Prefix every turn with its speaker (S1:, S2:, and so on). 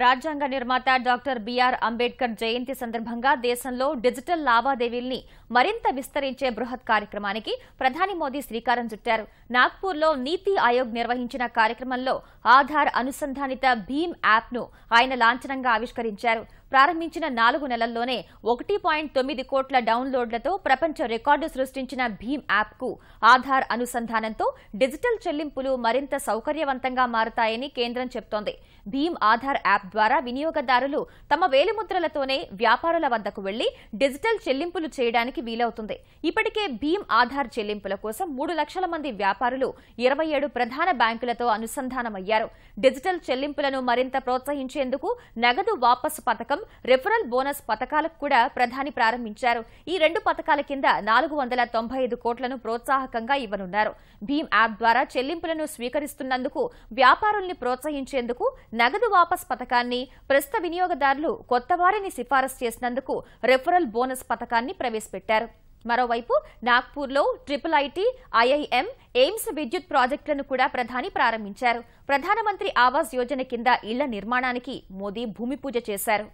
S1: రాజ్యాంగ నిర్మాత doctor BR Ambedkar జయంతి సందర్భంగా దేశంలో డిజిటల్ లావాదేవీల్ని మరింత విస్తరించే బృహత్ కార్యక్రమానికి ప్రధాని మోదీ శ్రీకారం చుట్టారు. నాగ్పూర్లో నీతి ఆయోగ్ నిర్వహించిన కార్యక్రమంలో ఆధార్ అనుసంధానిత భీమ్ యాప్ను ఆయన లాంఛనంగా ఆవిష్కరించారు. ప్రారంభించిన 4 నెలల్లోనే 1.9 కోట్ల డౌన్లోడ్లతో ప్రపంచ రికార్డు సృష్టించిన భీమ్ యాప్కు ఆధార్ అనుసంధానంతో డిజిటల్ చెల్లింపులు మరింత సౌకర్యవంతంగా మారతాయని కేంద్రం చెబుతోంది. భీమ్ ఆధార్ యాప్ ద్వారా వినియోగదారులు తమ వేలిముద్రలతోనే వ్యాపారుల వద్దకు వెళ్లి డిజిటల్ చెల్లింపులు చేయడానికి వీలవుతుంది. ఇప్పటికే భీమ్ ఆధార్ చెల్లింపుల కోసం 3 లక్షల మంది వ్యాపారులు 27 ప్రధాన బ్యాంకులతో అనుసంధానమయ్యారు. డిజిటల్ చెల్లింపులను మరింత ప్రోత్సహించేందుకు నగదు వాపసు పథకం, రెఫరల్ బోనస్ పథకాలకు కూడా ప్రధాని ప్రారంభించారు. ఈ 2 పథకాల కింద 495 కోట్లను ప్రోత్సాహకంగా ఇవ్వనున్నారు. భీమ్ యాప్ ద్వారా చెల్లింపులను స్వీకరిస్తున్నందుకు వ్యాపారుల్ని ప్రోత్సహించేందుకు నగదు వాపస్ పథకాన్ని, ప్రస్తుత వినియోగదారులు కొత్త వారిని సిఫారసు చేసినందుకు రెఫరల్ బోనస్ పథకాన్ని ప్రవేశపెట్టారు. మరోవైపు నాగ్పూర్లో ఐఐటి, ఐఐఎం, ఎయిమ్స్ విద్యుత్ ప్రాజెక్టులను కూడా ప్రధాని ప్రారంభించారు. ప్రధానమంత్రి ఆవాస్ యోజన కింద ఇళ్ల నిర్మాణానికి మోదీ భూమి పూజ చేశారు.